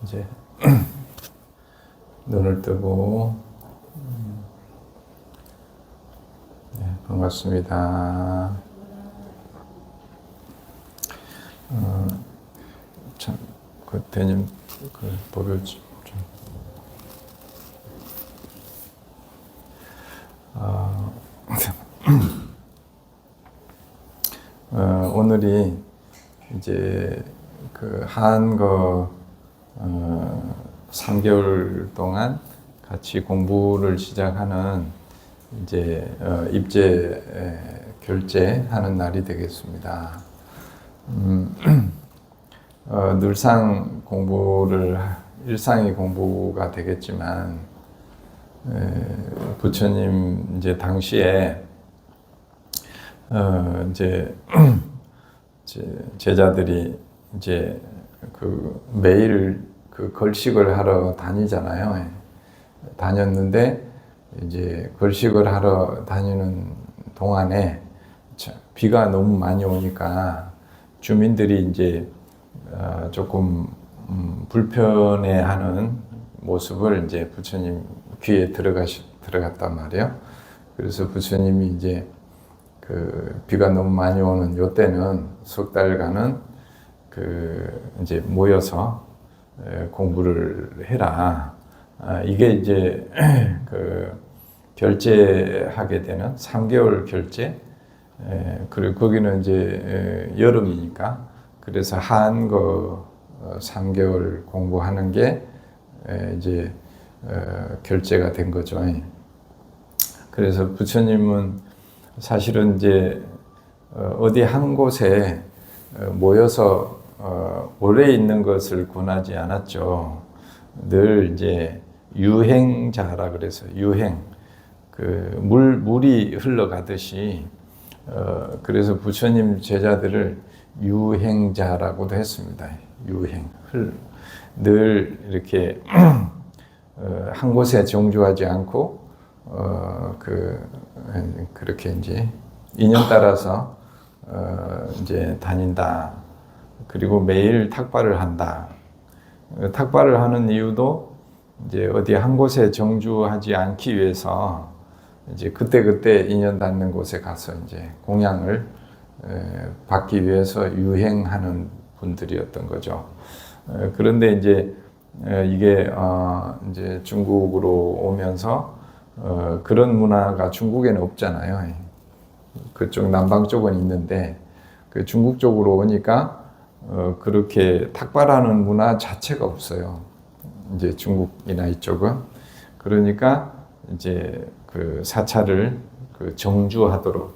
이제 눈을 뜨고 네, 반갑습니다. 참, 그 대님 그 법을 좀 오늘이 이제 그 한거 3개월 동안 같이 공부를 시작하는 이제 입제 결제하는 날이 되겠습니다. 늘상 공부를 일상의 공부가 되겠지만 부처님 이제 당시에 이제 제자들이 이제 그 매일 그 걸식을 하러 다니잖아요. 다녔는데 이제 걸식을 하러 다니는 동안에 비가 너무 많이 오니까 주민들이 이제 조금 불편해하는 모습을 이제 부처님 귀에 들어갔단 말이에요. 그래서 부처님이 이제 그 비가 너무 많이 오는 요 때는 석 달간은 그 이제 모여서 공부를 해라. 이게 이제 그 결제하게 되는 3개월 결제. 그리고 거기는 이제 여름이니까 그래서 한거 3개월 공부하는 게 이제 결제가 된 거죠. 그래서 부처님은 사실은 이제 어디 한 곳에 모여서 오래 있는 것을 권하지 않았죠. 늘 이제 유행자라 그래서 유행, 그 물이 흘러가듯이 그래서 부처님 제자들을 유행자라고도 했습니다. 유행, 늘 이렇게 한 곳에 정주하지 않고 그렇게 이제 인연 따라서 이제 다닌다. 그리고 매일 탁발을 한다. 탁발을 하는 이유도 이제 어디 한 곳에 정주하지 않기 위해서 이제 그때 인연 닿는 곳에 가서 이제 공양을 받기 위해서 유행하는 분들이었던 거죠. 그런데 이제 이게 이제 중국으로 오면서 그런 문화가 중국에는 없잖아요. 그쪽 남방 쪽은 있는데 그 중국 쪽으로 오니까 그렇게 탁발하는 문화 자체가 없어요. 이제 중국이나 이쪽은. 그러니까 이제 그 사찰을 그 정주하도록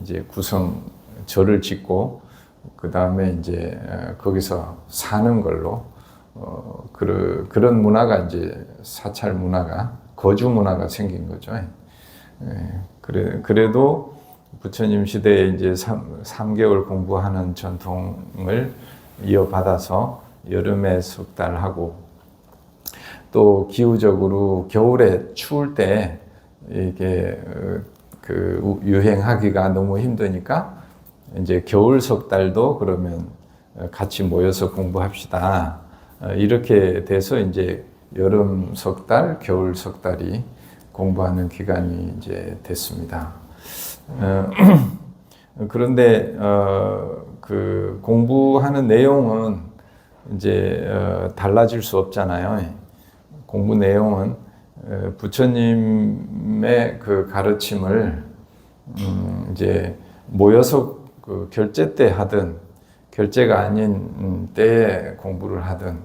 이제 절을 짓고 그 다음에 이제 거기서 사는 걸로 그런 문화가 이제 사찰 문화가 거주 문화가 생긴 거죠. 그래도 부처님 시대에 이제 3개월 공부하는 전통을 이어받아서 여름에 석 달 하고 또 기후적으로 겨울에 추울 때 이게 그 유행하기가 너무 힘드니까 이제 겨울 석 달도 그러면 같이 모여서 공부합시다. 이렇게 돼서 이제 여름 석 달, 겨울 석 달이 공부하는 기간이 이제 됐습니다. 그런데 그 공부하는 내용은 이제 달라질 수 없잖아요. 공부 내용은 부처님의 그 가르침을 이제 모여서 그 결제 때 하든 결제가 아닌 때에 공부를 하든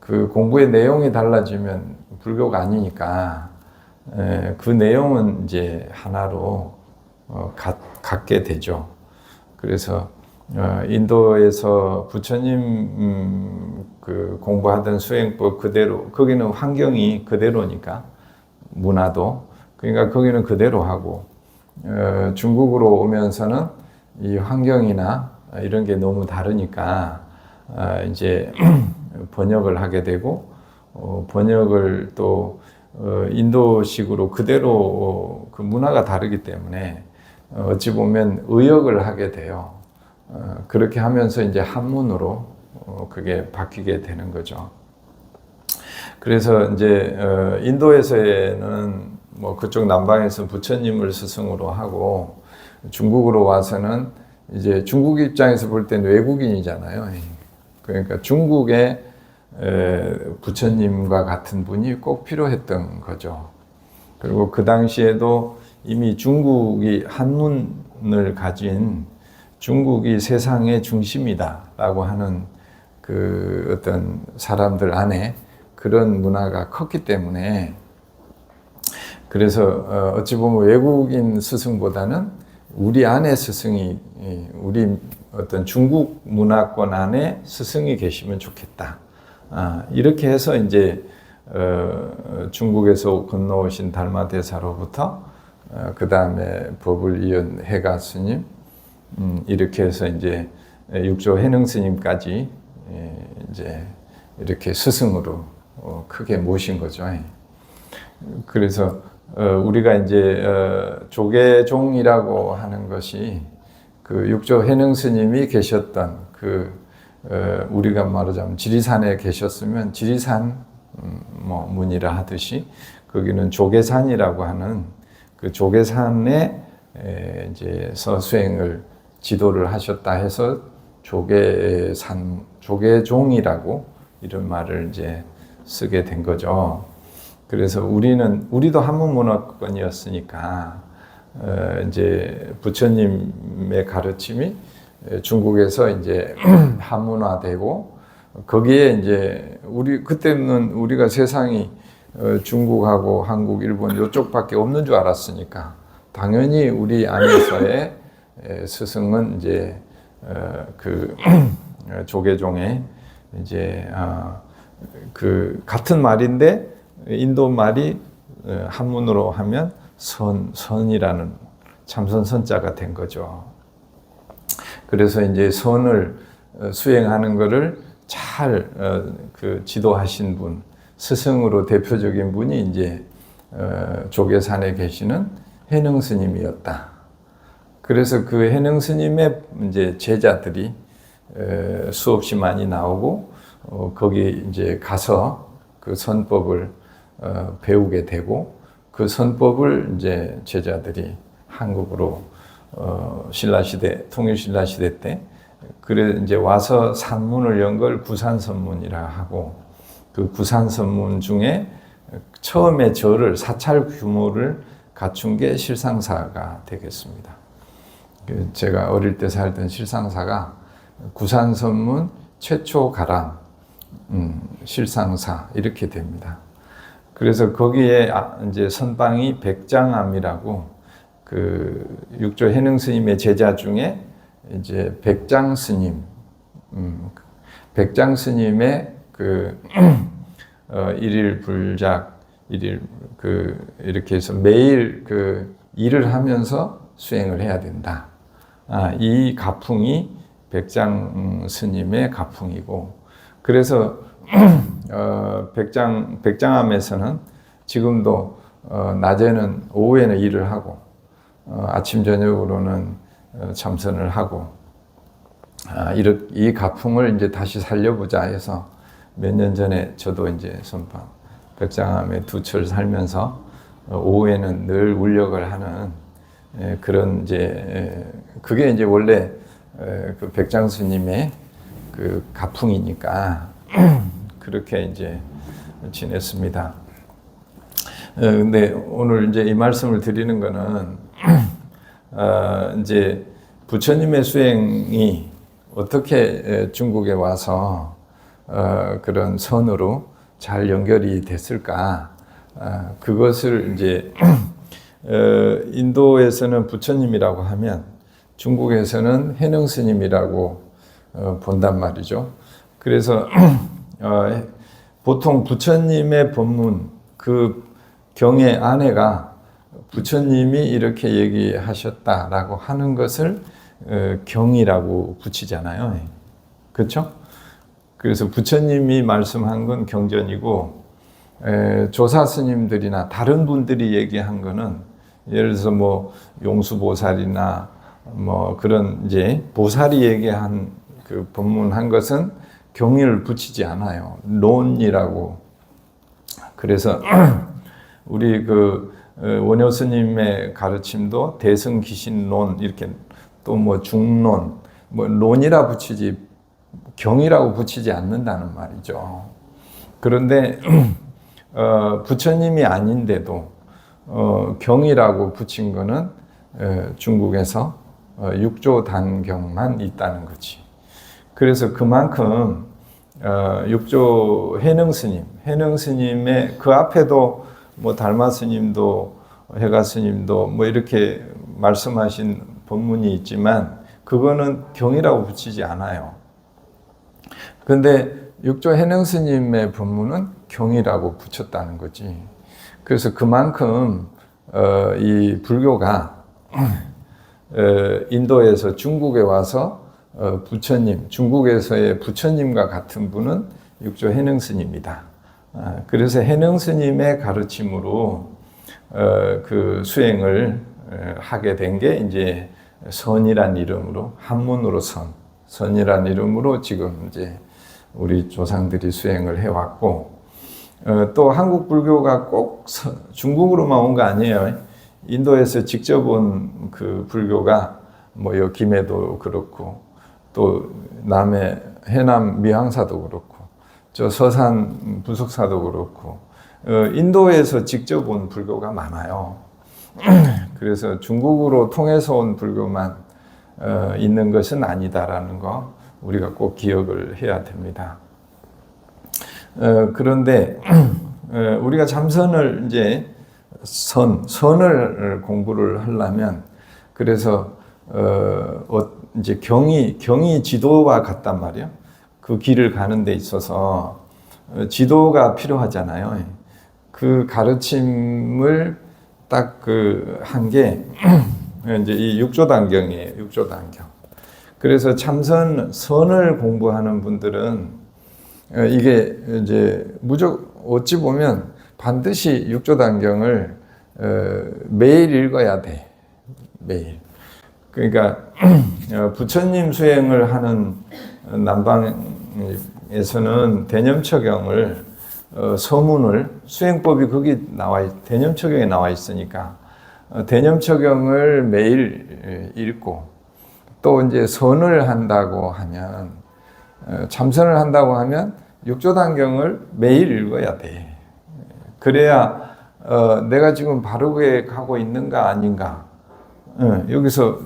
그 공부의 내용이 달라지면 불교가 아니니까 그 내용은 이제 하나로 갖게 되죠. 그래서 인도에서 부처님 그 공부하던 수행법 그대로 거기는 환경이 그대로니까 문화도 그러니까 거기는 그대로 하고 중국으로 오면서는 이 환경이나 이런 게 너무 다르니까 이제 번역을 하게 되고 번역을 또 인도식으로 그대로 그 문화가 다르기 때문에 어찌 보면 의역을 하게 돼요. 그렇게 하면서 이제 한문으로 그게 바뀌게 되는 거죠. 그래서 이제 인도에서는 뭐 그쪽 남방에서 부처님을 스승으로 하고 중국으로 와서는 이제 중국 입장에서 볼 때는 외국인이잖아요. 그러니까 중국의 부처님과 같은 분이 꼭 필요했던 거죠. 그리고 그 당시에도 이미 중국이 한문을 가진 중국이 세상의 중심이다라고 하는 그 어떤 사람들 안에 그런 문화가 컸기 때문에 그래서 어찌 보면 외국인 스승보다는 우리 안에 스승이 우리 어떤 중국 문화권 안에 스승이 계시면 좋겠다. 이렇게 해서 이제 중국에서 건너오신 달마대사로부터 그 다음에 법을 이은 해가 스님 이렇게 해서 이제 육조 해능 스님까지 이제 이렇게 스승으로 크게 모신 거죠. 그래서 우리가 이제 조계종이라고 하는 것이 그 육조 해능 스님이 계셨던 그 우리가 말하자면 지리산에 계셨으면 지리산 뭐 문이라 하듯이 거기는 조계산이라고 하는 그 조계산에 이제 서수행을 지도를 하셨다 해서 조계산 조계종이라고 이런 말을 이제 쓰게 된 거죠. 그래서 우리도 한문 문화권이었으니까 이제 부처님의 가르침이 중국에서 이제 한문화되고 거기에 이제 그때는 우리가 세상이 중국하고 한국, 일본 이쪽밖에 없는 줄 알았으니까 당연히 우리 안에서의 스승은 이제 그 조계종의 이제 그 같은 말인데 인도 말이 한문으로 하면 선이라는 참선 선자가 된 거죠. 그래서 이제 선을 수행하는 것을 잘 그 지도하신 분, 스승으로 대표적인 분이 이제 조계산에 계시는 해능 스님이었다. 그래서 그 해능 스님의 이제 제자들이 수없이 많이 나오고 거기 이제 가서 그 선법을 배우게 되고 그 선법을 이제 제자들이 한국으로 신라시대 통일신라시대 때 그래 이제 와서 산문을 연 걸 구산선문이라 하고 그 구산선문 중에 처음에 절을 사찰 규모를 갖춘 게 실상사가 되겠습니다. 제가 어릴 때 살던 실상사가 구산선문 최초 가람 실상사 이렇게 됩니다. 그래서 거기에 이제 선방이 백장암이라고 그 육조 해능 스님의 제자 중에 이제 백장 스님, 백장 스님의 그 일일 불작, 일일 그 이렇게 해서 매일 그 일을 하면서 수행을 해야 된다. 이 가풍이 백장 스님의 가풍이고, 그래서 백장암에서는 지금도 낮에는 오후에는 일을 하고 아침 저녁으로는 참선을 하고 이 가풍을 이제 다시 살려보자 해서 몇 년 전에 저도 이제 선방 백장암에 두 철 살면서 오후에는 늘 울력을 하는 그런 이제 그게 이제 원래 그 백장 스님의 그 가풍이니까 그렇게 이제 지냈습니다. 근데 오늘 이제 이 말씀을 드리는 거는 이제 부처님의 수행이 어떻게 중국에 와서 그런 선으로 잘 연결이 됐을까? 그것을 이제 인도에서는 부처님이라고 하면 중국에서는 해능 스님이라고 본단 말이죠. 그래서 보통 부처님의 법문 그 경의 안에가 부처님이 이렇게 얘기하셨다라고 하는 것을 경이라고 붙이잖아요. 그렇죠? 그래서 부처님이 말씀한 건 경전이고 조사 스님들이나 다른 분들이 얘기한 거는 예를 들어서 뭐 용수보살이나 뭐 그런 이제 보살이 얘기한 그 법문한 것은 경의를 붙이지 않아요. 논이라고 그래서 우리 원효 스님의 가르침도 대승기신론 이렇게 또 뭐 중론 뭐 논이라 붙이지 경이라고 붙이지 않는다는 말이죠. 그런데 부처님이 아닌데도 경이라고 붙인 거는 중국에서 육조 단경만 있다는 거지. 그래서 그만큼 육조 해능 스님의 그 앞에도 뭐 달마 스님도 해가 스님도 뭐 이렇게 말씀하신 법문이 있지만 그거는 경이라고 붙이지 않아요. 근데 육조 해능 스님의 법문은 경이라고 붙였다는 거지. 그래서 그만큼 이 불교가 인도에서 중국에 와서 부처님, 중국에서의 부처님과 같은 분은 육조 해능 스님이다. 그래서 해능 스님의 가르침으로 그 수행을 하게 된 게 이제 선이란 이름으로 한문으로 선이란 이름으로 지금 이제 우리 조상들이 수행을 해왔고 또 한국 불교가 꼭 중국으로만 온 거 아니에요. 인도에서 직접 온 그 불교가 뭐 김해도 그렇고 또 남해 해남 미항사도 그렇고 저 서산 부석사도 그렇고 인도에서 직접 온 불교가 많아요. 그래서 중국으로 통해서 온 불교만 있는 것은 아니다라는 거 우리가 꼭 기억을 해야 됩니다. 그런데 우리가 참선을 이제 선을 공부를 하려면 그래서 이제 경이 지도와 같단 말이에요. 그 길을 가는 데 있어서 지도가 필요하잖아요. 그 가르침을 딱 한 게 이제 이 육조단경이에요. 육조단경. 그래서 선을 공부하는 분들은 이게 이제 어찌 보면 반드시 육조단경을 매일 읽어야 돼. 매일. 그러니까 부처님 수행을 하는 남방에서는 대념처경을 서문을 수행법이 거기 대념처경에 나와 있으니까 대념처경을 매일 읽고 또 이제 선을 한다고 하면 참선을 한다고 하면 육조단경을 매일 읽어야 돼. 그래야 내가 지금 바르게 가고 있는가 아닌가. 여기서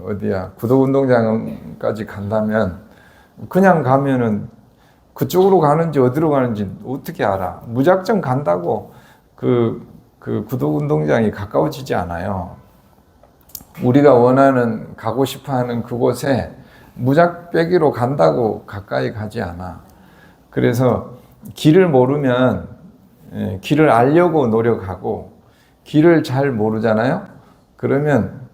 어디야 구도운동장까지 간다면 그냥 가면은 그쪽으로 가는지 어디로 가는지 어떻게 알아? 무작정 간다고 그 구도운동장이 가까워지지 않아요. 우리가 원하는 가고 싶어하는 그곳에 무작배기로 간다고 가까이 가지 않아. 그래서 길을 모르면 길을 알려고 노력하고 길을 잘 모르잖아요. 그러면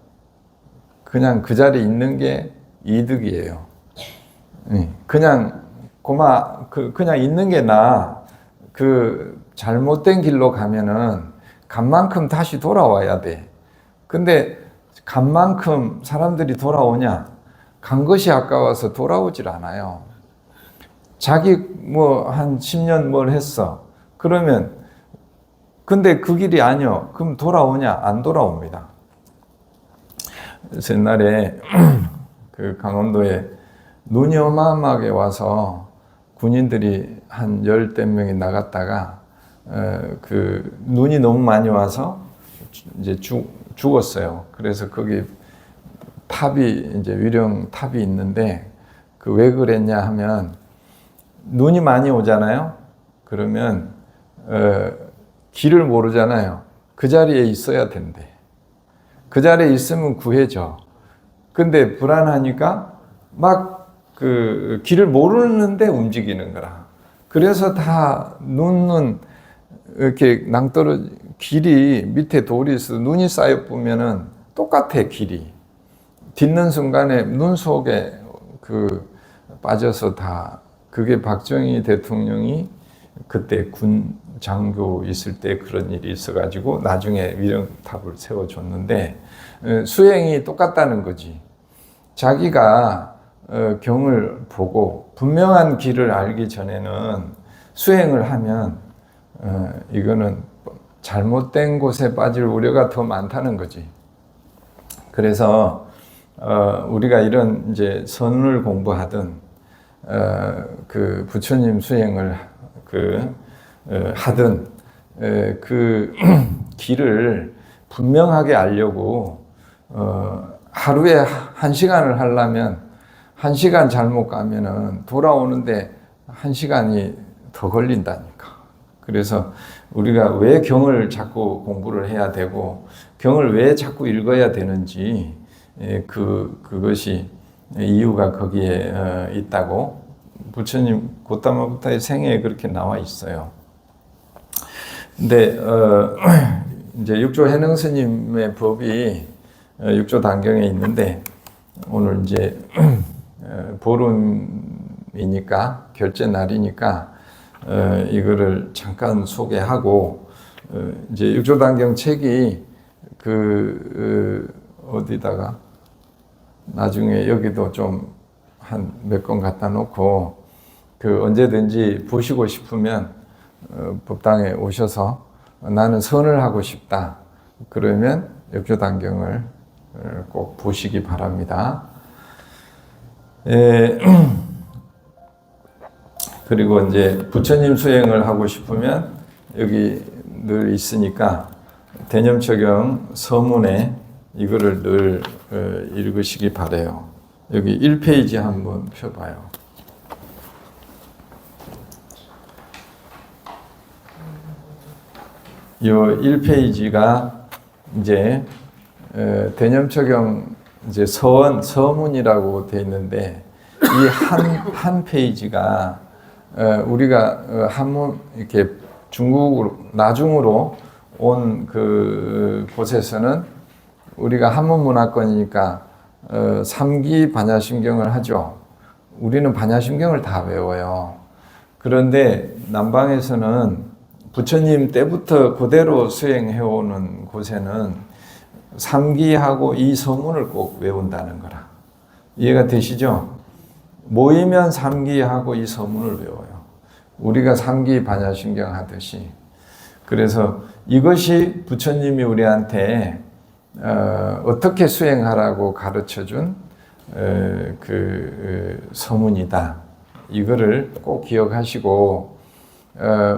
그냥 그 자리에 있는 게 이득이에요. 그냥 그냥 있는 게 나아. 그 잘못된 길로 가면은 간 만큼 다시 돌아와야 돼. 근데 간 만큼 사람들이 돌아오냐? 간 것이 아까워서 돌아오질 않아요. 자기 한 10년 뭘 했어. 그러면 근데 그 길이 아니요. 그럼 돌아오냐? 안 돌아옵니다. 그래서 옛날에 그 강원도에 눈이 어마어마하게 와서 군인들이 한 10대 명이 나갔다가 그 눈이 너무 많이 와서 이제 죽었어요. 그래서 거기 탑이 이제 위령 탑이 있는데 그 왜 그랬냐 하면 눈이 많이 오잖아요. 그러면 길을 모르잖아요. 그 자리에 있어야 된대. 그 자리에 있으면 구해져. 근데 불안하니까 막 그 길을 모르는데 움직이는 거라. 그래서 다 눈은 이렇게 낭떠러지 길이 밑에 돌이 있어 눈이 쌓여 보면은 똑같아 길이. 딛는 순간에 눈 속에 빠져서 다 그게 박정희 대통령이 그때 군 장교 있을 때 그런 일이 있어가지고 나중에 위령탑을 세워줬는데 수행이 똑같다는 거지. 자기가 경을 보고 분명한 길을 알기 전에는 수행을 하면 이거는 잘못된 곳에 빠질 우려가 더 많다는 거지. 그래서 우리가 이런 이제 선을 공부하든 그 부처님 수행을 하든 그 길을 분명하게 알려고 하루에 1시간을 하려면 1시간 잘못 가면은 돌아오는데 1시간이 더 걸린다니까. 그래서 우리가 왜 경을 자꾸 공부를 해야 되고 경을 왜 자꾸 읽어야 되는지 그것이 이유가 거기에 있다고 부처님 고타마 부타의 생애에 그렇게 나와 있어요. 근데 이제 육조 해능 스님의 법이 육조 단경에 있는데 오늘 이제 보름이니까 결제 날이니까 이거를 잠깐 소개하고 이제 육조 단경 책이 어디다가 나중에 여기도 좀 한 몇 권 갖다 놓고 언제든지 보시고 싶으면 법당에 오셔서 나는 선을 하고 싶다. 그러면 육조 단경을 꼭 보시기 바랍니다. 그리고 이제 부처님 수행을 하고 싶으면 여기 늘 있으니까 대념처경 서문에 이거를 늘 읽으시기 바래요. 여기 1페이지 한번 펴봐요. 이 1페이지가 이제 대념처경 이제 서문이라고 돼 있는데 이 한 페이지가 우리가 한문 이렇게 중국으로 나중으로 온 곳에서는 우리가 한문 문화권이니까 3기 반야심경을 하죠. 우리는 반야심경을 다 외워요. 그런데 남방에서는 부처님 때부터 그대로 수행해오는 곳에는 3기하고 이 서문을 꼭 외운다는 거라. 이해가 되시죠? 모이면 3기하고 이 서문을 외워요. 우리가 3기 반야심경 하듯이. 그래서 이것이 부처님이 우리한테 어떻게 수행하라고 가르쳐준 서문이다. 이거를 꼭 기억하시고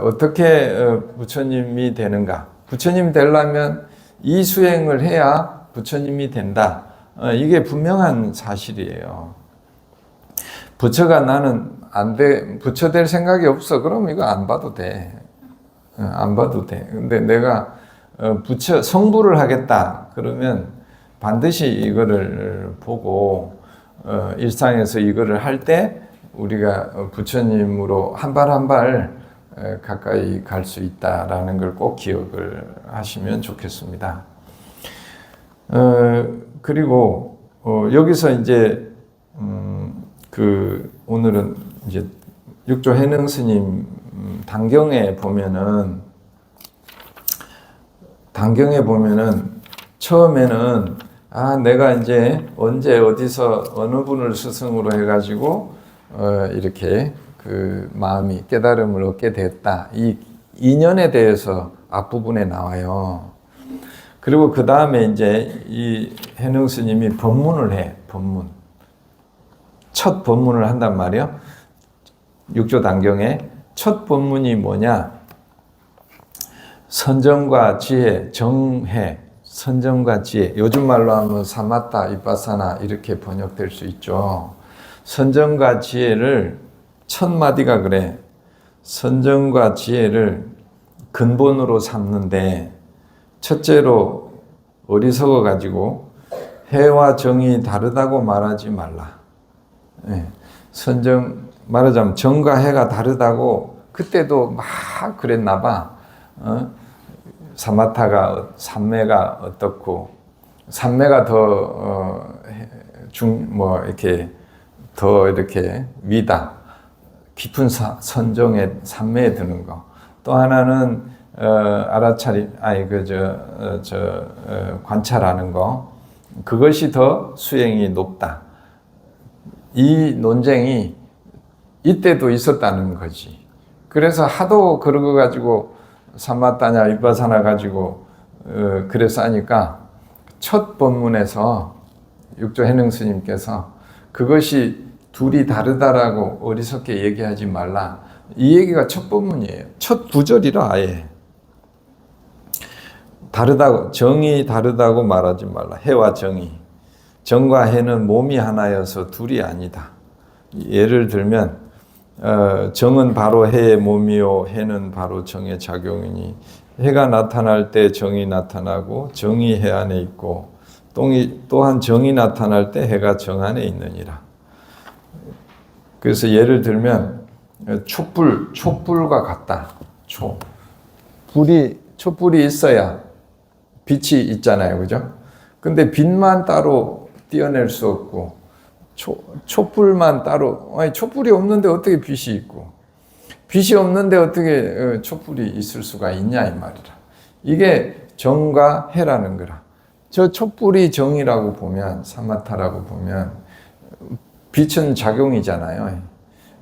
어떻게 부처님이 되는가? 부처님 되려면 이 수행을 해야 부처님이 된다. 이게 분명한 사실이에요. 부처가 나는 부처 될 생각이 없어. 그럼 이거 안 봐도 돼. 안 봐도 돼. 근데 내가 부처 성불을 하겠다. 그러면 반드시 이거를 보고 일상에서 이거를 할 때 우리가 부처님으로 한 발 한 발 가까이 갈 수 있다라는 걸 꼭 기억을 하시면 좋겠습니다. 그리고 여기서 이제 오늘은 이제 육조 해능 스님 단경에 보면은 처음에는 내가 이제 언제 어디서 어느 분을 스승으로 해가지고 이렇게 마음이 깨달음을 얻게 됐다. 이 인연에 대해서 앞부분에 나와요. 그리고 그 다음에 이제 이 해능 스님이 법문을 해. 첫 법문을 한단 말이에요. 육조 단경에 첫 법문이 뭐냐? 선정과 지혜, 정해, 선정과 지혜. 요즘 말로 하면 사마타, 이빠사나 이렇게 번역될 수 있죠. 선정과 지혜를 첫 마디가 그래. 선정과 지혜를 근본으로 삼는데 첫째로 어리석어 가지고 해와 정이 다르다고 말하지 말라. 말하자면 정과 해가 다르다고 그때도 막 그랬나 봐. 삼매가 어떻고 삼매가 더 이렇게 위다. 깊은 선정에 삼매에 드는 거. 또 하나는 관찰하는 거. 그것이 더 수행이 높다. 이 논쟁이 이때도 있었다는 거지. 그래서 하도 그런 거 가지고 삼마따냐 윗바사나 가지고 그래서 하니까 첫 본문에서 육조 해능 스님께서 그것이 둘이 다르다라고 어리석게 얘기하지 말라. 이 얘기가 첫 본문이에요. 첫 구절이라 아예. 다르다고, 정이 다르다고 말하지 말라. 해와 정이. 정과 해는 몸이 하나여서 둘이 아니다. 예를 들면 정은 바로 해의 몸이요 해는 바로 정의 작용이니 해가 나타날 때 정이 나타나고 정이 해 안에 있고 또한 정이 나타날 때 해가 정 안에 있느니라. 그래서 예를 들면 촛불과 같다. 촛불이 있어야 빛이 있잖아요, 그죠? 근데 빛만 따로 띄어낼 수 없고 촛불만 따로, 아니 촛불이 없는데 어떻게 빛이 있고 빛이 없는데 어떻게 촛불이 있을 수가 있냐 이 말이라. 이게 정과 해라는 거라. 저 촛불이 정이라고 보면, 사마타라고 보면 빛은 작용이잖아요.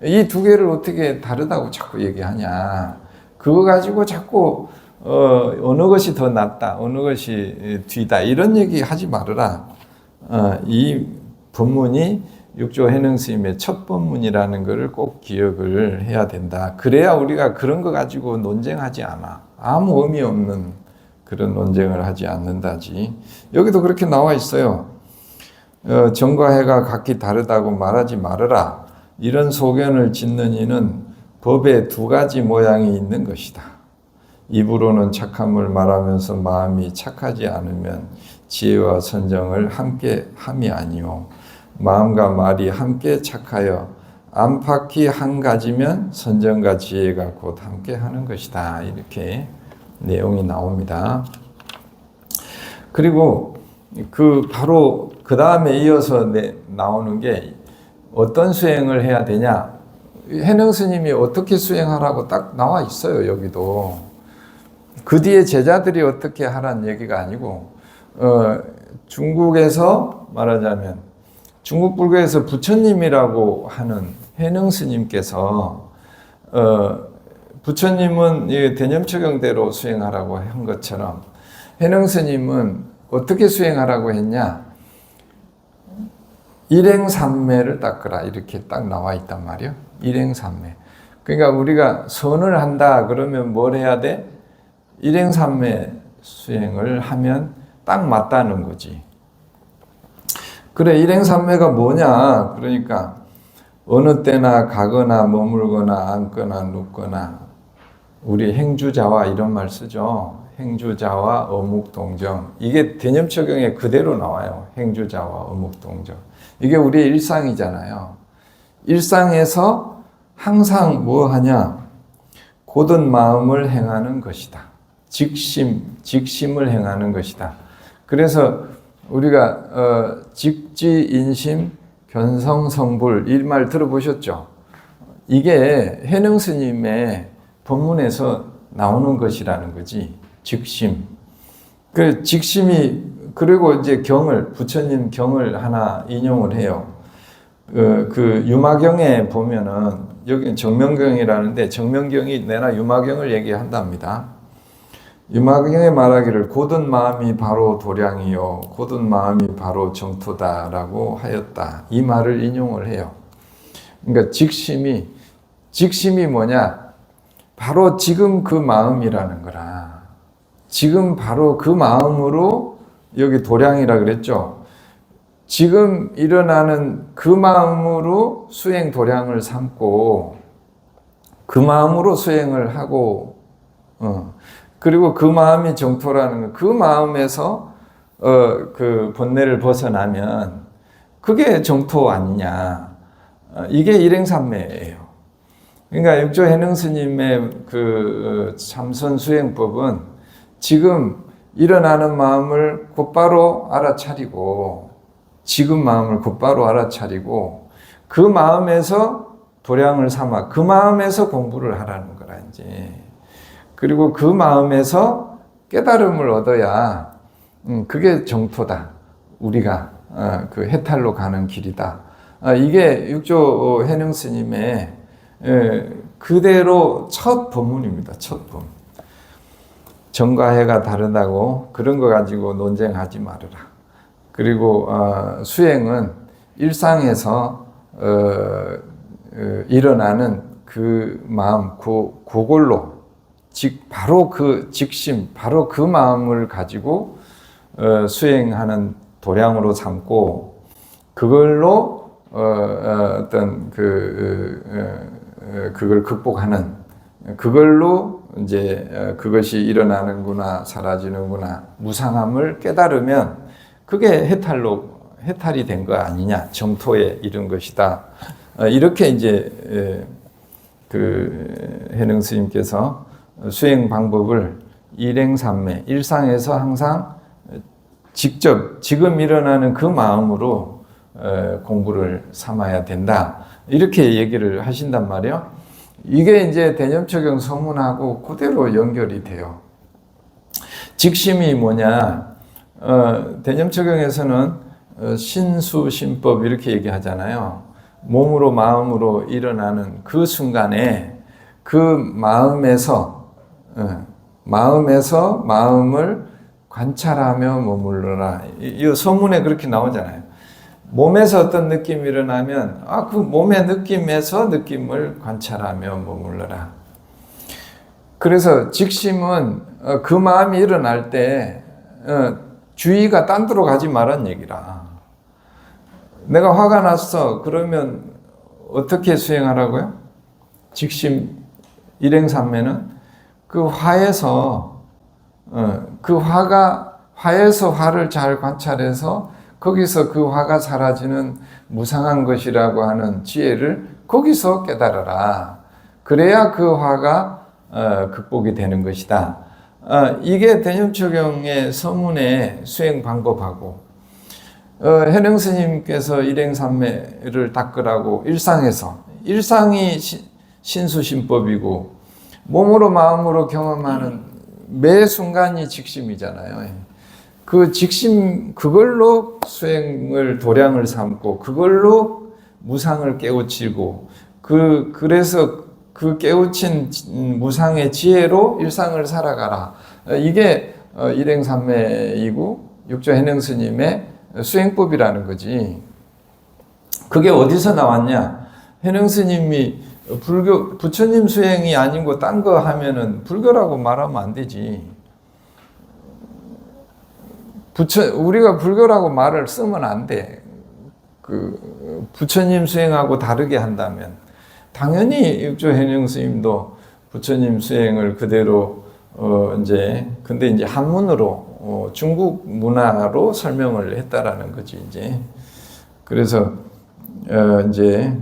이 두 개를 어떻게 다르다고 자꾸 얘기하냐. 그거 가지고 자꾸 어느 것이 더 낫다, 어느 것이 뒤다 이런 얘기 하지 말아라. 이 본문이 육조 해능 스님의 첫 본문이라는 것을 꼭 기억을 해야 된다. 그래야 우리가 그런 거 가지고 논쟁하지 않아. 아무 의미 없는 그런 논쟁을 하지 않는다지. 여기도 그렇게 나와 있어요. 정과 해가 각기 다르다고 말하지 말아라. 이런 소견을 짓는 이는 법에 두 가지 모양이 있는 것이다. 입으로는 착함을 말하면서 마음이 착하지 않으면 지혜와 선정을 함께 함이 아니오. 마음과 말이 함께 착하여 안팎이 한 가지면 선정과 지혜가 곧 함께 하는 것이다. 이렇게 내용이 나옵니다. 그리고 바로 그 다음에 이어서 나오는 게 어떤 수행을 해야 되냐. 해능 스님이 어떻게 수행하라고 딱 나와 있어요, 여기도. 그 뒤에 제자들이 어떻게 하라는 얘기가 아니고, 중국에서 말하자면, 중국 불교에서 부처님이라고 하는 해능 스님께서, 부처님은 대념처경대로 수행하라고 한 것처럼, 해능 스님은 어떻게 수행하라고 했냐? 일행삼매를 닦으라. 이렇게 딱 나와 있단 말이에요. 일행삼매. 그러니까 우리가 선을 한다 그러면 뭘 해야 돼? 일행삼매 수행을 하면 딱 맞다는 거지. 그래, 일행삼매가 뭐냐? 그러니까 어느 때나 가거나 머물거나 앉거나 눕거나 우리 행주자와 이런 말 쓰죠. 행주자와 어묵동정. 이게 대념처경에 그대로 나와요. 행주자와 어묵동정. 이게 우리의 일상이잖아요. 일상에서 항상 뭐 하냐? 고든 마음을 행하는 것이다. 직심을 행하는 것이다. 그래서 우리가 직지인심 견성성불 이 말 들어보셨죠? 이게 해능 스님의 법문에서 나오는 것이라는 거지. 직심. 그 직심이 그리고 이제 부처님 경을 하나 인용을 해요. 그 유마경에 보면은 여기는 정명경이라는데 정명경이 내나 유마경을 얘기한답니다. 유마경에 말하기를 고든 마음이 바로 도량이요 고든 마음이 바로 정토다라고 하였다. 이 말을 인용을 해요. 그러니까 직심이 뭐냐? 바로 지금 그 마음이라는 거라. 지금 바로 그 마음으로 여기 도량이라 그랬죠. 지금 일어나는 그 마음으로 수행 도량을 삼고 그 마음으로 수행을 하고 그리고 그 마음이 정토라는 거, 그 마음에서 그 본래를 벗어나면 그게 정토 아니냐. 이게 일행삼매예요. 그러니까 육조 해능 스님의 그 참선 수행법은 지금 일어나는 마음을 곧바로 알아차리고 지금 마음을 곧바로 알아차리고 그 마음에서 도량을 삼아 그 마음에서 공부를 하라는 거라 이제. 그리고 그 마음에서 깨달음을 얻어야 그게 정토다. 우리가 그 해탈로 가는 길이다. 이게 육조 해능 스님의 그대로 첫 법문입니다. 첫 법문. 정과 해가 다르다고 그런 거 가지고 논쟁하지 말아라. 그리고 수행은 일상에서 일어나는 그 마음, 그걸로 바로 그 직심, 바로 그 마음을 가지고 수행하는 도량으로 삼고 그걸로 어떤 그걸 극복하는 그걸로 이제 그것이 일어나는구나 사라지는구나 무상함을 깨달으면 그게 해탈이 된 거 아니냐 정토에 이른 것이다. 이렇게 이제 그 해능 스님께서 수행 방법을 일행삼매 일상에서 항상 직접 지금 일어나는 그 마음으로 공부를 삼아야 된다. 이렇게 얘기를 하신단 말이에요. 이게 이제 대념처경 서문하고 그대로 연결이 돼요. 직심이 뭐냐? 대념처경에서는 신수신법 이렇게 얘기하잖아요. 몸으로 마음으로 일어나는 그 순간에 그 마음에서 마음을 관찰하며 머물러라. 이 서문에 그렇게 나오잖아요. 몸에서 어떤 느낌이 일어나면 그 몸의 느낌에서 느낌을 관찰하며 머물러라. 그래서 직심은 그 마음이 일어날 때 주의가 딴 데로 가지 말란 얘기라. 내가 화가 났어. 그러면 어떻게 수행하라고요? 직심 일행삼매는 그 화에서 화에서 화를 잘 관찰해서 거기서 그 화가 사라지는 무상한 것이라고 하는 지혜를 거기서 깨달아라. 그래야 그 화가 극복이 되는 것이다. 이게 대념처경의 서문의 수행 방법하고 해능 스님께서 일행삼매를 닦으라고 일상이 신수신법이고 몸으로 마음으로 경험하는 매 순간이 직심이잖아요. 그 직심 그걸로 수행을 도량을 삼고 그걸로 무상을 깨우치고 그래서 그 깨우친 무상의 지혜로 일상을 살아가라. 이게 일행삼매이고 육조 해능 스님의 수행법이라는 거지. 그게 어디서 나왔냐? 해능 스님이 부처님 수행이 아니고 딴 거 하면은 불교라고 말하면 안 되지. 우리가 불교라고 말을 쓰면 안 돼. 부처님 수행하고 다르게 한다면. 당연히 육조 해능 스님도 부처님 수행을 그대로, 근데 이제 한문으로, 중국 문화로 설명을 했다라는 거지, 이제. 그래서, 이제,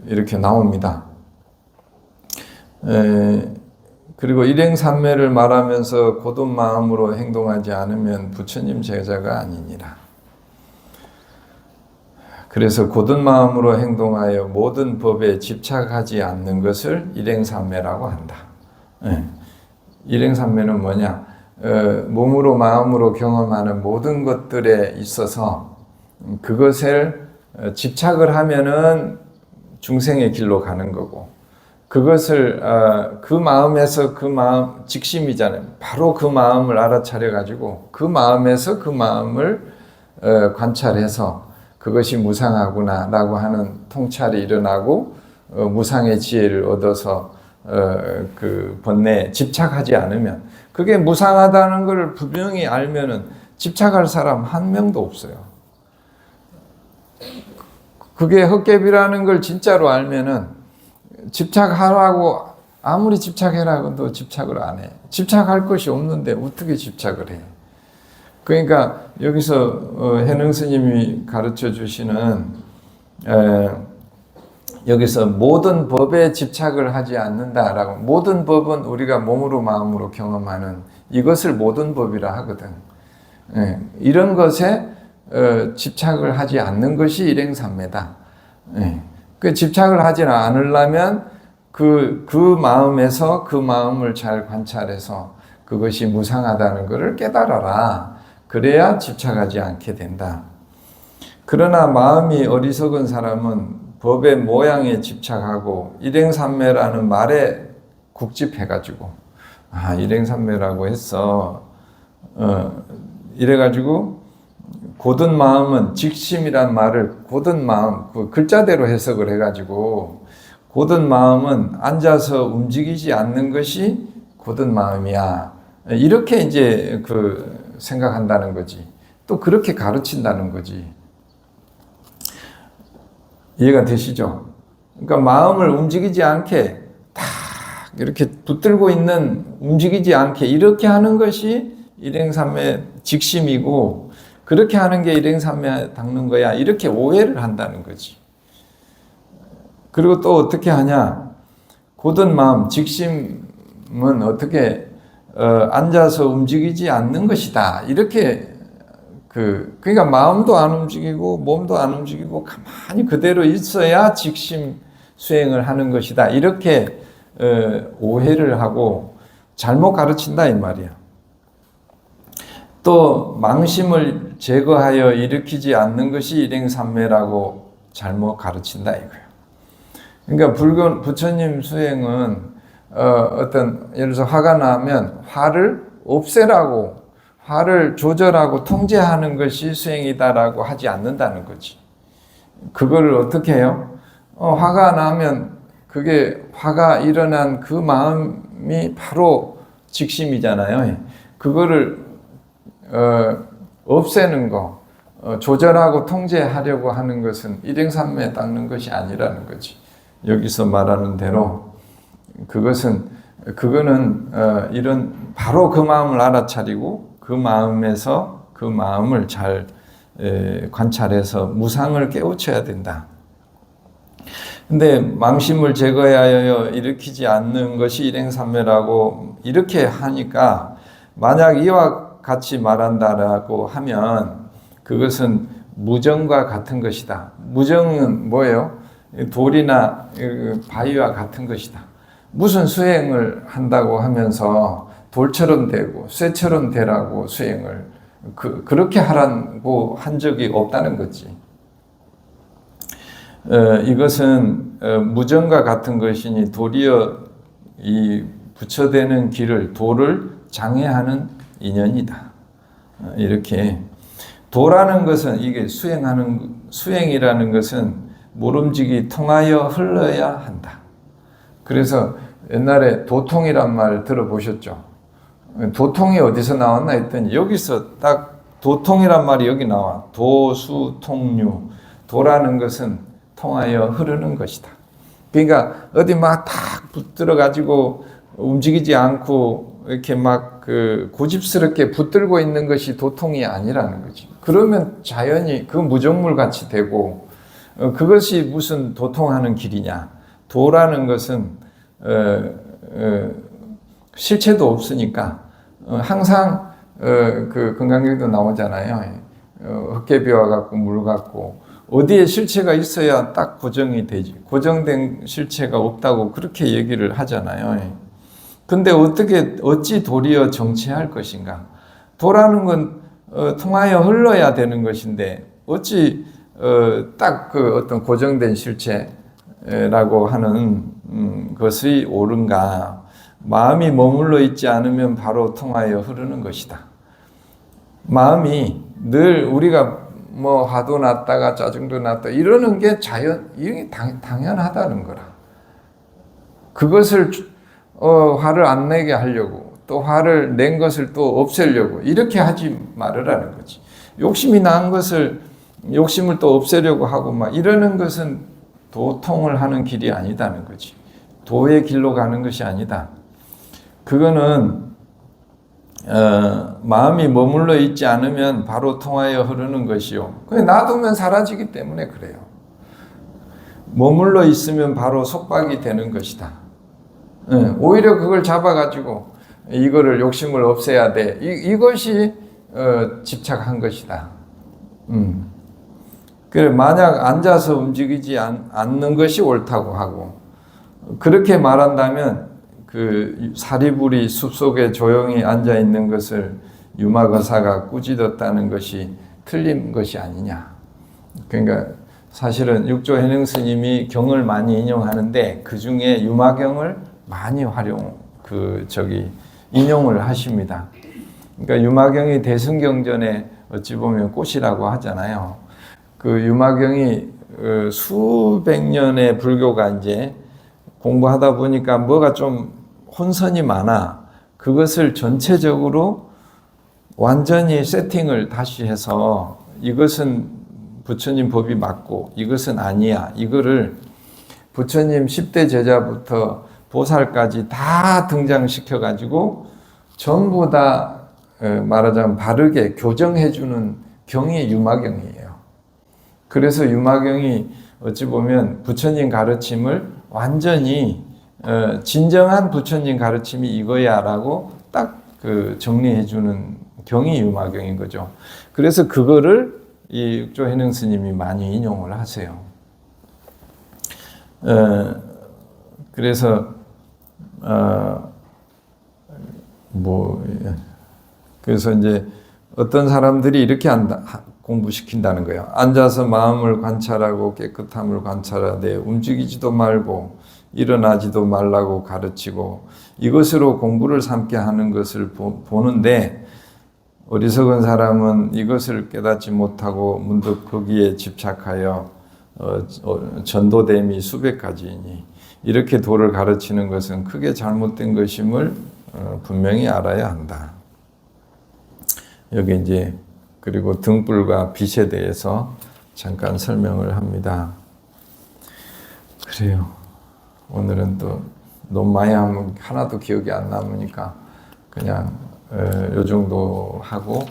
이렇게 나옵니다. 그리고 일행삼매를 말하면서 고든 마음으로 행동하지 않으면 부처님 제자가 아니니라. 그래서 고든 마음으로 행동하여 모든 법에 집착하지 않는 것을 일행삼매라고 한다. 일행삼매는 뭐냐? 몸으로 마음으로 경험하는 모든 것들에 있어서 그것을 집착을 하면은 중생의 길로 가는 거고, 그것을 그 마음에서 그 마음 직심이잖아요. 바로 그 마음을 알아차려 가지고 그 마음에서 그 마음을 관찰해서 그것이 무상하구나라고 하는 통찰이 일어나고 무상의 지혜를 얻어서 그 번뇌에 집착하지 않으면, 그게 무상하다는 걸 분명히 알면은 집착할 사람 한 명도 없어요. 그게 헛개비라는 걸 진짜로 알면은 집착하라고 아무리 집착해라고도 집착을 안 해. 집착할 것이 없는데 어떻게 집착을 해? 그러니까 여기서 해능 스님이 가르쳐 주시는 여기서 모든 법에 집착을 하지 않는다라고, 모든 법은 우리가 몸으로 마음으로 경험하는 이것을 모든 법이라 하거든. 이런 것에 집착을 하지 않는 것이 일행삼매다. 그 집착을 하지 않으려면 그 마음에서 그 마음을 잘 관찰해서 그것이 무상하다는 것을 깨달아라. 그래야 집착하지 않게 된다. 그러나 마음이 어리석은 사람은 법의 모양에 집착하고 일행삼매라는 말에 국집해가지고 일행삼매라고 했어. 이래가지고 고든 마음은 직심이란 말을 고든 마음 그 글자대로 해석을 해가지고 고든 마음은 앉아서 움직이지 않는 것이 고든 마음이야. 이렇게 이제 그 생각한다는 거지. 또 그렇게 가르친다는 거지. 이해가 되시죠? 그러니까 마음을 움직이지 않게 딱 이렇게 붙들고 있는 움직이지 않게 이렇게 하는 것이 일행삼매 직심이고 그렇게 하는 게 일행삼매 닦는 거야. 이렇게 오해를 한다는 거지. 그리고 또 어떻게 하냐? 고든 마음 직심은 어떻게 앉아서 움직이지 않는 것이다. 이렇게 그러니까 마음도 안 움직이고 몸도 안 움직이고 가만히 그대로 있어야 직심 수행을 하는 것이다. 이렇게 오해를 하고 잘못 가르친다 이 말이야. 또 망심을 제거하여 일으키지 않는 것이 일행삼매라고 잘못 가르친다 이거야. 그러니까 부처님 수행은 어떤 예를 들어서 화가 나면 화를 없애라고 화를 조절하고 통제하는 것이 수행이다라고 하지 않는다는 거지. 그거를 어떻게 해요? 화가 나면 그게 화가 일어난 그 마음이 바로 직심이잖아요. 그거를 없애는 거, 조절하고 통제하려고 하는 것은 일행삼매에 닦는 것이 아니라는 거지. 여기서 말하는 대로 그거는 이런 바로 그 마음을 알아차리고 그 마음에서 그 마음을 잘 관찰해서 무상을 깨우쳐야 된다. 근데 망심을 제거하여 일으키지 않는 것이 일행삼매라고 이렇게 하니까 만약 이와 같이 말한다라고 하면 그것은 무정과 같은 것이다. 무정은 뭐예요? 돌이나 바위와 같은 것이다. 무슨 수행을 한다고 하면서 돌처럼 되고 쇠처럼 되라고 수행을 그렇게 하라고 한 적이 없다는 거지. 이것은 무정과 같은 것이니 도리어 이 부처되는 길을 도를 장애하는 인연이다. 이렇게 도라는 것은 이게 수행이라는 것은 모름지기 통하여 흘러야 한다. 그래서 옛날에 도통이란 말 들어보셨죠? 도통이 어디서 나왔나 했더니 여기서 딱 도통이란 말이 여기 나와. 도수통류. 도라는 것은 통하여 흐르는 것이다. 그러니까 어디 막 탁 붙들어 가지고 움직이지 않고 이렇게 막 고집스럽게 붙들고 있는 것이 도통이 아니라는 거지. 그러면 자연히 그 무정물 같이 되고 그것이 무슨 도통하는 길이냐. 도라는 것은 실체도 없으니까 항상 그 건강경도 나오잖아요. 헛개비와 같고 물 같고 어디에 실체가 있어야 딱 고정이 되지. 고정된 실체가 없다고 그렇게 얘기를 하잖아요. 근데 어찌 도리어 정체할 것인가? 도라는 건 통하여 흘러야 되는 것인데 어찌 딱 그 어떤 고정된 실체라고 하는 것이 옳은가? 마음이 머물러 있지 않으면 바로 통하여 흐르는 것이다. 마음이 늘 우리가 뭐 화도 났다가 짜증도 났다 이러는 게 이게 당연하다는 거라. 그것을 화를 안 내게 하려고 또 화를 낸 것을 또 없애려고 이렇게 하지 말으라는 거지. 욕심이 난 것을 욕심을 또 없애려고 하고 막 이러는 것은 도통을 하는 길이 아니다는 거지. 도의 길로 가는 것이 아니다. 그거는 마음이 머물러 있지 않으면 바로 통하여 흐르는 것이요. 그냥 놔두면 사라지기 때문에 그래요. 머물러 있으면 바로 속박이 되는 것이다. 오히려 그걸 잡아가지고 이거를 욕심을 없애야 돼. 이것이 집착한 것이다. 그래 만약 앉아서 움직이지 않는 것이 옳다고 하고 그렇게 말한다면 그 사리불이 숲속에 조용히 앉아 있는 것을 유마거사가 꾸짖었다는 것이 틀린 것이 아니냐. 그러니까 사실은 육조 현행 스님이 경을 많이 인용하는데 그 중에 유마경을 많이 인용을 하십니다. 그러니까 유마경이 대승경전에 어찌 보면 꽃이라고 하잖아요. 그 유마경이 수백 년의 불교가 이제 공부하다 보니까 뭐가 좀 혼선이 많아. 그것을 전체적으로 완전히 세팅을 다시 해서 이것은 부처님 법이 맞고 이것은 아니야. 이거를 부처님 10대 제자부터 보살까지 다 등장시켜 가지고 전부 다 말하자면 바르게 교정해주는 경이 유마경이에요. 그래서 유마경이 어찌 보면 부처님 가르침을 완전히 진정한 부처님 가르침이 이거야라고 딱 정리해주는 경이 유마경인 거죠. 그래서 그거를 이 육조 현행 스님이 많이 인용을 하세요. 그래서 그래서 이제 어떤 사람들이 이렇게 공부시킨다는 거예요. 앉아서 마음을 관찰하고 깨끗함을 관찰하되 움직이지도 말고 일어나지도 말라고 가르치고 이것으로 공부를 삼게 하는 것을 보는데 어리석은 사람은 이것을 깨닫지 못하고 문득 거기에 집착하여 전도됨이 수백 가지이니 이렇게 도를 가르치는 것은 크게 잘못된 것임을 분명히 알아야 한다. 여기 이제 그리고 등불과 빛에 대해서 잠깐 설명을 합니다. 그래요. 오늘은 또 너무 많이 하면 하나도 기억이 안 남으니까 그냥 요 정도 하고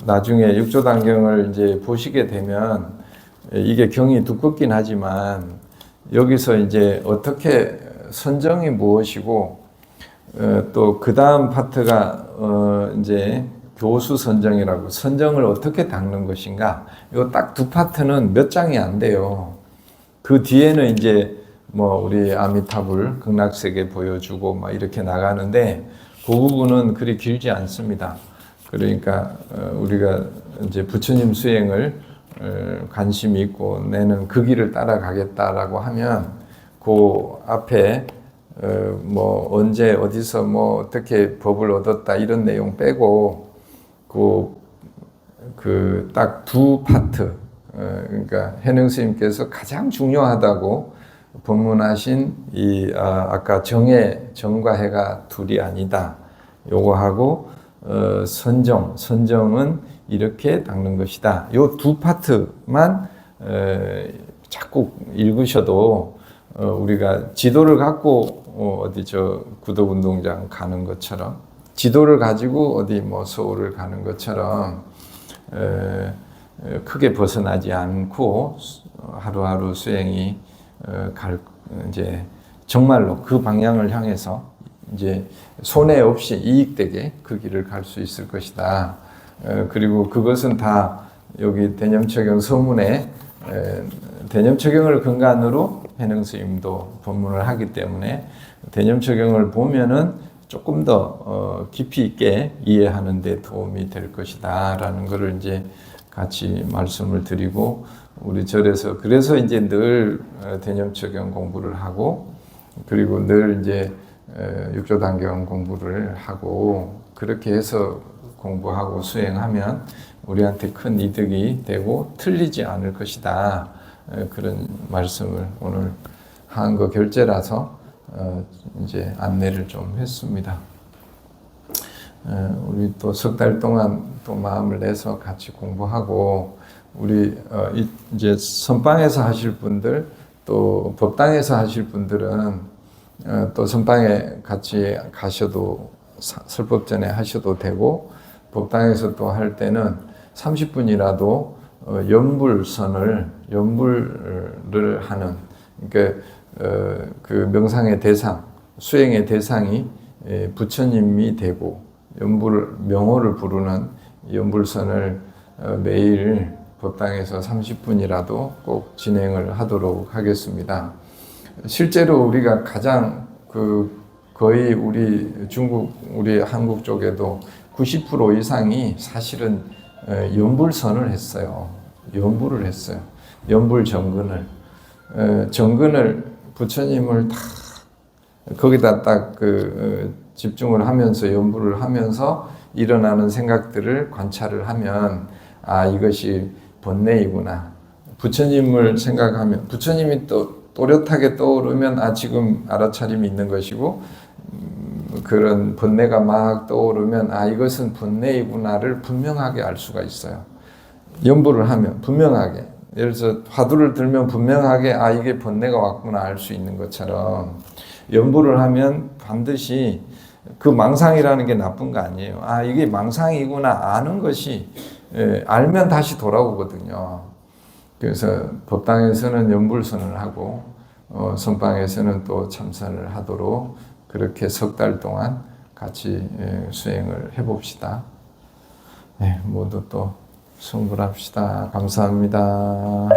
나중에 육조단경을 이제 보시게 되면 이게 경이 두껍긴 하지만 여기서 이제 어떻게 선정이 무엇이고 또 그 다음 파트가 이제 교수 선정이라고 선정을 어떻게 닦는 것인가. 이거 딱 두 파트는 몇 장이 안 돼요. 그 뒤에는 이제 우리 아미타불 극락세계 보여주고 막 이렇게 나가는데 그 부분은 그리 길지 않습니다. 그러니까 우리가 이제 부처님 수행을 관심이 있고 내는 그 길을 따라가겠다라고 하면 그 앞에 언제 어디서 어떻게 법을 얻었다 이런 내용 빼고 딱 두 파트 그러니까 현행 스님께서 가장 중요하다고 법문하신 아까 정과 해가 둘이 아니다. 요거하고 선정은 이렇게 닦는 것이다. 요 두 파트만 자꾸 읽으셔도 우리가 지도를 갖고 어디 구도운동장 가는 것처럼 지도를 가지고 어디 서울을 가는 것처럼 크게 벗어나지 않고 하루하루 수행이 이제 정말로 그 방향을 향해서 이제 손해 없이 이익되게 그 길을 갈 수 있을 것이다. 그리고 그것은 다 여기 대념처경 서문에 대념처경을 근간으로 현행 스님도 법문을 하기 때문에 대념처경을 보면은 조금 더 깊이 있게 이해하는 데 도움이 될 것이다라는 것을 이제 같이 말씀을 드리고 우리 절에서 그래서 이제 늘 대념처경 공부를 하고 그리고 늘 이제 육조단경 공부를 하고 그렇게 해서 공부하고 수행하면 우리한테 큰 이득이 되고 틀리지 않을 것이다. 그런 말씀을 오늘 한 거 결제라서 이제 안내를 좀 했습니다. 우리 또 석 달 동안 또 마음을 내서 같이 공부하고 우리 이제 선방에서 하실 분들 또 법당에서 하실 분들은 또 선방에 같이 가셔도 설법전에 하셔도 되고 법당에서 또 할 때는 30분이라도 연불을 하는 그러니까 그 명상의 대상, 수행의 대상이 부처님이 되고 명호를 부르는 연불선을 매일 법당에서 30분이라도 꼭 진행을 하도록 하겠습니다. 실제로 우리가 가장 거의 우리 한국 쪽에도 90% 이상이 사실은 연불선을 했어요. 연불을 했어요. 연불 정근을. 정근을 부처님을 다 거기다 딱 집중을 하면서 연불을 하면서 일어나는 생각들을 관찰을 하면 아 이것이 본래이구나. 부처님을 생각하면 부처님이 또 또렷하게 떠오르면 아 지금 알아차림이 있는 것이고 그런 본래가 막 떠오르면 아 이것은 본래이구나를 분명하게 알 수가 있어요. 연불을 하면 분명하게 예를 들어서 화두를 들면 분명하게 아 이게 본래가 왔구나 알 수 있는 것처럼 연불을 하면 반드시 그 망상이라는 게 나쁜 거 아니에요. 아 이게 망상이구나 아는 것이 알면 다시 돌아오거든요. 그래서 법당에서는 연불선을 하고 선방에서는 또 참선을 하도록 그렇게 석 달 동안 같이 수행을 해봅시다. 모두 또 성불합시다. 감사합니다.